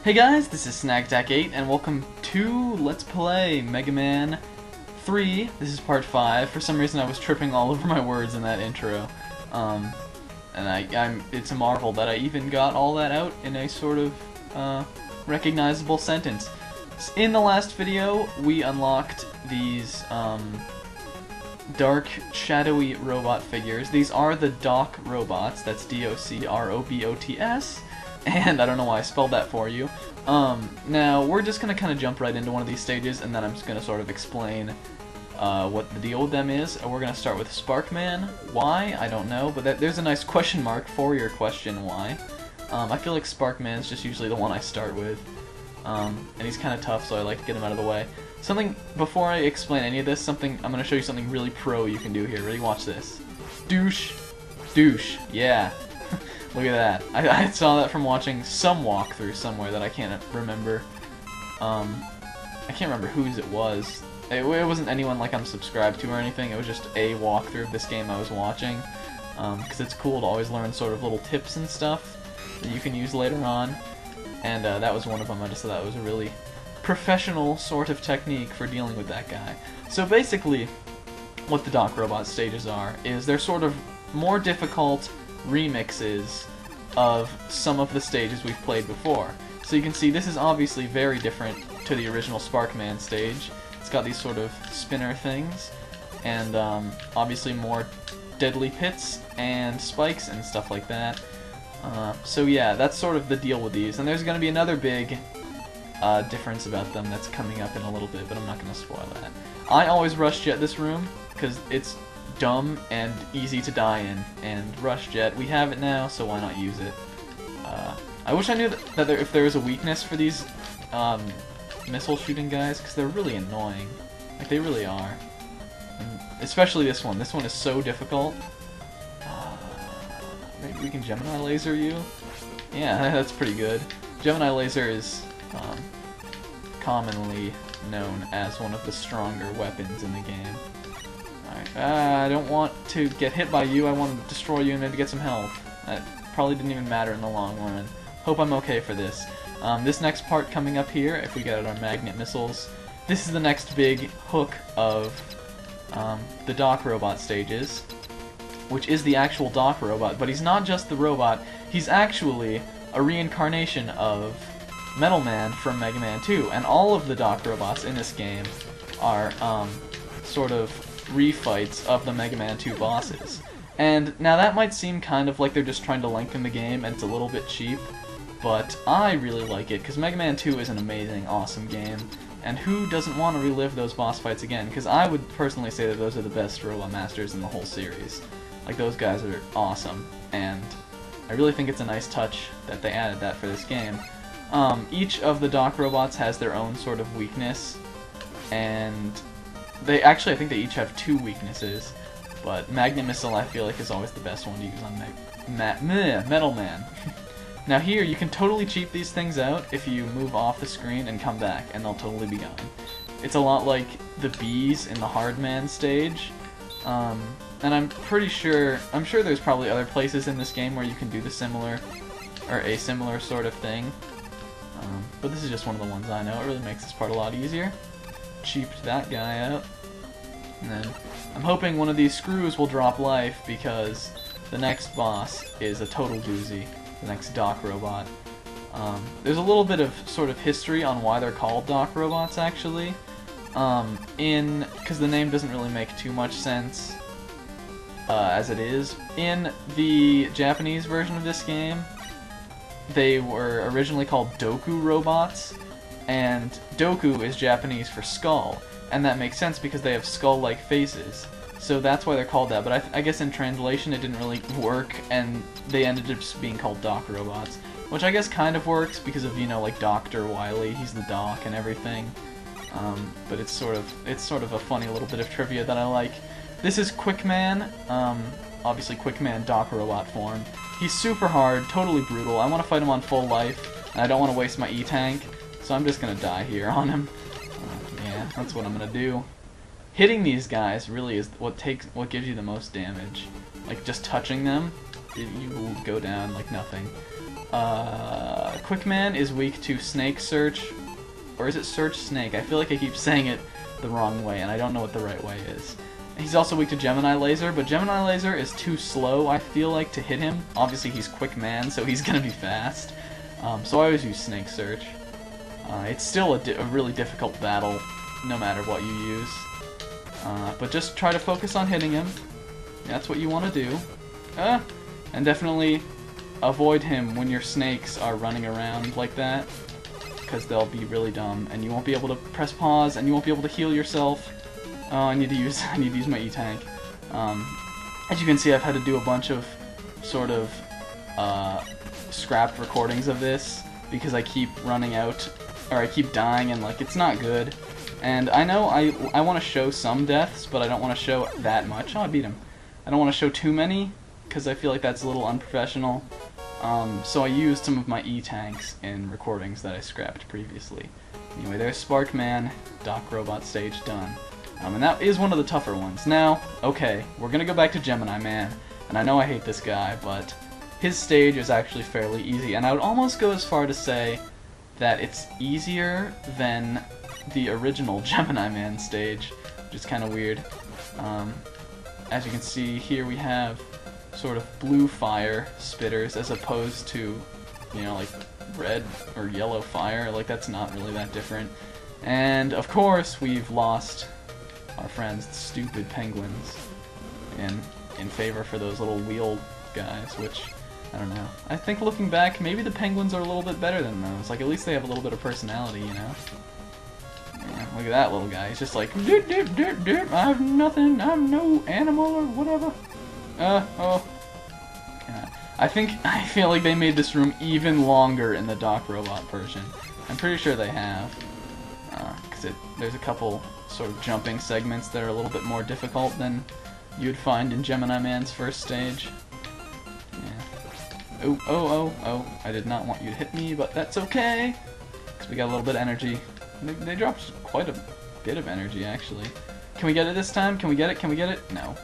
Hey guys, this is SnackDack8 and welcome to Let's Play Mega Man 3. This is part 5. For some reason I was tripping all over my words in that intro. And it's a marvel that I even got all that out in a sort of recognizable sentence. In the last video, we unlocked these dark, shadowy robot figures. These are the Doc robots. That's D-O-C-R-O-B-O-T-S. And I don't know why I spelled that for you. Now, we're just going to kind of jump right into one of these stages, and then I'm just going to sort of explain what the deal with them is. We're going to start with Sparkman. Why? I don't know, but there's a nice question mark for your question, why. I feel like Sparkman is just usually the one I start with. And he's kind of tough, so I like to get him out of the way. Before I explain any of this, I'm going to show you something really pro you can do here. Ready? Watch this. Douche. Douche. Yeah. Look at that. I saw that from watching some walkthrough somewhere that I can't remember. I can't remember whose it was. It wasn't anyone like I'm subscribed to or anything. It was just a walkthrough of this game I was watching. Because it's cool to always learn sort of little tips and stuff that you can use later on. And that was one of them. I just thought that was a really professional sort of technique for dealing with that guy. So basically, what the Doc Robot stages are, is they're sort of more difficult remixes of some of the stages we've played before. So you can see this is obviously very different to the original Sparkman stage. It's got these sort of spinner things, and obviously more deadly pits and spikes and stuff like that. So yeah, that's sort of the deal with these. And there's going to be another big difference about them that's coming up in a little bit, but I'm not going to spoil that. I always rush jet this room, because it's dumb and easy to die in, and Rush Jet, we have it now, so why not use it? I wish I knew that if there was a weakness for these missile shooting guys, because they're really annoying. Like, they really are. And especially this one. This one is so difficult. Maybe we can Gemini Laser you? Yeah, that's pretty good. Gemini Laser is commonly known as one of the stronger weapons in the game. I don't want to get hit by you, I want to destroy you and maybe get some health. That probably didn't even matter in the long run. Hope I'm okay for this. This next part coming up here, if we get out our magnet missiles, this is the next big hook of the Doc Robot stages, which is the actual Doc Robot, but he's not just the robot, he's actually a reincarnation of Metal Man from Mega Man 2, and all of the Doc Robots in this game are sort of refights of the Mega Man 2 bosses. And now that might seem kind of like they're just trying to lengthen the game and it's a little bit cheap, but I really like it because Mega Man 2 is an amazing, awesome game, and who doesn't want to relive those boss fights again? Because I would personally say that those are the best Robot Masters in the whole series. Like, those guys are awesome, and I really think it's a nice touch that they added that for this game. Each of the Doc Robots has their own sort of weakness, and I think they each have two weaknesses, but Magnet Missile I feel like is always the best one to use on Metal Man. Now here, you can totally cheap these things out if you move off the screen and come back, and they'll totally be gone. It's a lot like the bees in the Hard Man stage, and I'm sure there's probably other places in this game where you can do a similar sort of thing, but this is just one of the ones I know. It really makes this part a lot easier. Cheaped that guy out. And then I'm hoping one of these screws will drop life because the next boss is a total doozy. The next Doc Robot. There's a little bit of sort of history on why they're called Doc Robots actually. Because the name doesn't really make too much sense as it is. In the Japanese version of this game, they were originally called Doku Robots. And Doku is Japanese for skull, and that makes sense because they have skull-like faces. So that's why they're called that, but I guess in translation it didn't really work, and they ended up just being called Doc Robots. Which I guess kind of works because of, you know, like Dr. Wily, he's the Doc and everything. But it's sort of a funny little bit of trivia that I like. This is Quickman, obviously Quickman Doc Robot form. He's super hard, totally brutal. I want to fight him on full life, and I don't want to waste my E-Tank. So I'm just gonna die here on him. Yeah, that's what I'm gonna do. Hitting these guys really is what gives you the most damage. Like, just touching them, you will go down like nothing. Quickman is weak to Snake Search, or is it Search Snake? I feel like I keep saying it the wrong way, and I don't know what the right way is. He's also weak to Gemini Laser, but Gemini Laser is too slow, I feel like, to hit him. Obviously, he's Quickman, so he's gonna be fast. So I always use Snake Search. It's still a really difficult battle, no matter what you use. But just try to focus on hitting him. That's what you want to do. And definitely avoid him when your snakes are running around like that, because they'll be really dumb, and you won't be able to press pause, and you won't be able to heal yourself. Oh, I need to use my E-Tank. As you can see, I've had to do a bunch of sort of scrapped recordings of this because I keep running out, or I keep dying, and like it's not good. And I know I want to show some deaths, but I don't want to show that much. Oh, I beat him. I don't want to show too many because I feel like that's a little unprofessional. So I used some of my E-Tanks in recordings that I scrapped previously. Anyway, there's Sparkman, Doc Robot stage done. And that is one of the tougher ones. Now, okay, we're gonna go back to Gemini Man, and I know I hate this guy, but his stage is actually fairly easy, and I would almost go as far to say that it's easier than the original Gemini Man stage, which is kind of weird. As you can see, here we have sort of blue fire spitters as opposed to, you know, like red or yellow fire. Like, that's not really that different. And, of course, we've lost our friends, the stupid penguins, in favor for those little wheel guys, which, I don't know. I think looking back, maybe the penguins are a little bit better than those. Like, at least they have a little bit of personality, you know? Yeah, look at that little guy. He's just like, doot, doot, doot, doot, I have nothing, I'm no animal or whatever. Oh. Yeah. I feel like they made this room even longer in the Doc Robot version. I'm pretty sure they have. Because there's a couple sort of jumping segments that are a little bit more difficult than you'd find in Gemini Man's first stage. Yeah. Oh, I did not want you to hit me, but that's okay, because we got a little bit of energy. They dropped quite a bit of energy, actually. Can we get it this time? Can we get it? Can we get it? No.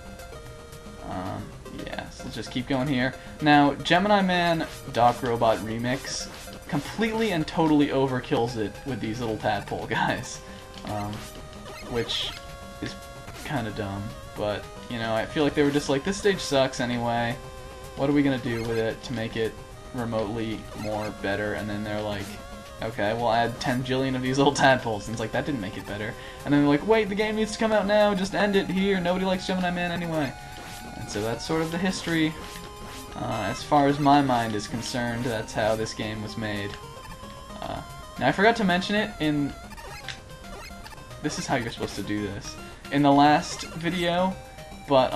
Yeah, so let's just keep going here. Now, Gemini Man Doc Robot Remix completely and totally overkills it with these little tadpole guys. Which is kind of dumb, but, you know, I feel like they were just like, this stage sucks anyway, what are we gonna do with it to make it remotely more better? And then they're like, okay, we'll add 10 jillion of these little tadpoles, and it's like, that didn't make it better. And then they're like, wait, the game needs to come out now, just end it here, nobody likes Gemini Man anyway. And so that's sort of the history. As far as my mind is concerned, that's how this game was made. Now, I forgot to mention it in... This is how you're supposed to do this. In the last video, but,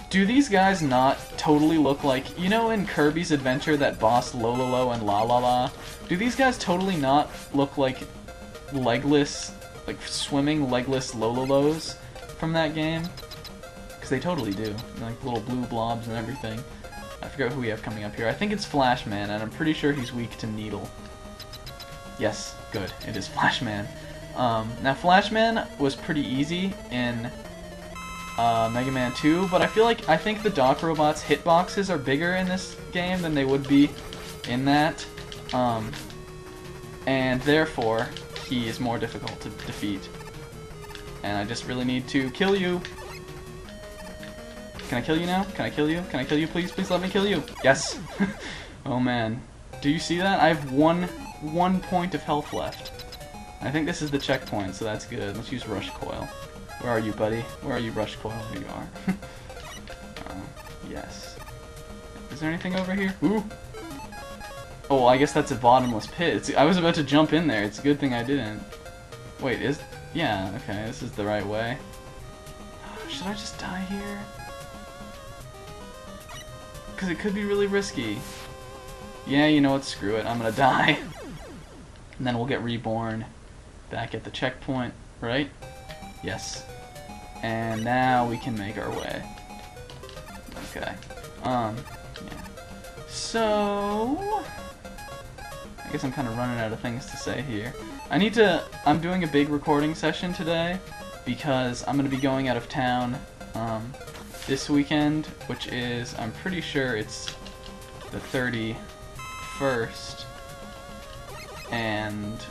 do these guys not totally look like... You know in Kirby's Adventure, that boss Lololo and La-La-La? Do these guys totally not look like legless, like swimming legless Lololos from that game? Because they totally do. Like little blue blobs and everything. I forget who we have coming up here. I think it's Flashman, and I'm pretty sure he's weak to Needle. Yes, good. It is Flashman. Now, Flashman was pretty easy in Mega Man 2, but I think the Doc Robot's hitboxes are bigger in this game than they would be in that, and therefore, he is more difficult to defeat. And I just really need to kill you. Can I kill you now? Can I kill you? Can I kill you, please? Please let me kill you. Yes. Oh man. Do you see that? I have one point of health left. I think this is the checkpoint, so that's good. Let's use Rush Coil. Where are you, buddy? Where are you, Rush Coil? Here you are. Yes. Is there anything over here? Ooh. Oh, I guess that's a bottomless pit. I was about to jump in there. It's a good thing I didn't. Wait, yeah, okay, this is the right way. Should I just die here? Because it could be really risky. Yeah, you know what, screw it, I'm gonna die. And then we'll get reborn back at the checkpoint, right? Yes. And now we can make our way. Okay. Yeah. So... I guess I'm kind of running out of things to say here. I'm doing a big recording session today, because I'm gonna be going out of town, this weekend, which is, I'm pretty sure it's the 31st, 21st, and...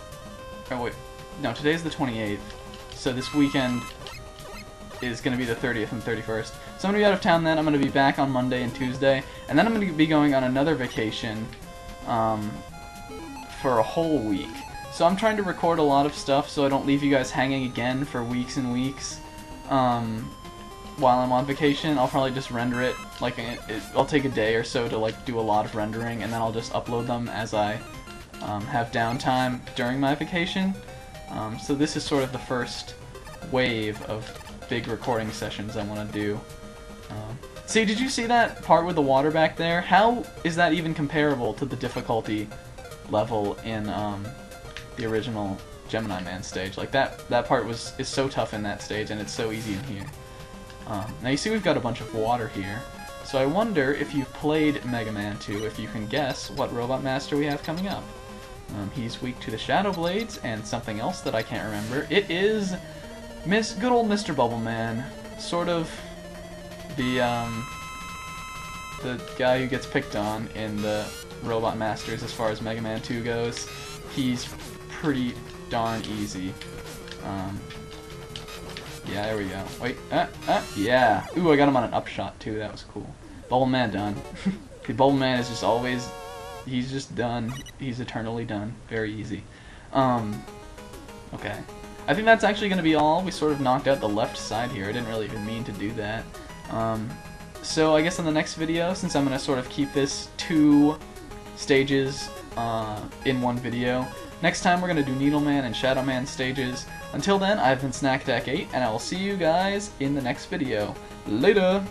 Oh wait, no, today's the 28th, so this weekend is going to be the 30th and 31st. So I'm going to be out of town then, I'm going to be back on Monday and Tuesday, and then I'm going to be going on another vacation for a whole week. So I'm trying to record a lot of stuff so I don't leave you guys hanging again for weeks and weeks while I'm on vacation. I'll probably just render it, like, I'll take a day or so to like do a lot of rendering, and then I'll just upload them as I have downtime during my vacation. So this is sort of the first wave of big recording sessions I want to do. See, did you see that part with the water back there? How is that even comparable to the difficulty level in the original Gemini Man stage? Like that part is so tough in that stage, and it's so easy in here. Now you see we've got a bunch of water here, so I wonder if you've played Mega Man 2, if you can guess what Robot Master we have coming up. He's weak to the Shadow Blades and something else that I can't remember. It is good old Mr. Bubbleman, sort of the guy who gets picked on in the Robot Masters as far as Mega Man 2 goes. He's pretty darn easy. Yeah, there we go. Wait, yeah. Ooh, I got him on an upshot too, that was cool. Bubbleman done. Bubbleman is just always, he's just done. He's eternally done. Very easy. Okay. I think that's actually going to be all. We sort of knocked out the left side here. I didn't really even mean to do that. So I guess in the next video, since I'm going to sort of keep this 2 stages in one video, next time we're going to do Needleman and Shadow Man stages. Until then, I've been SnackDack8, and I will see you guys in the next video. Later!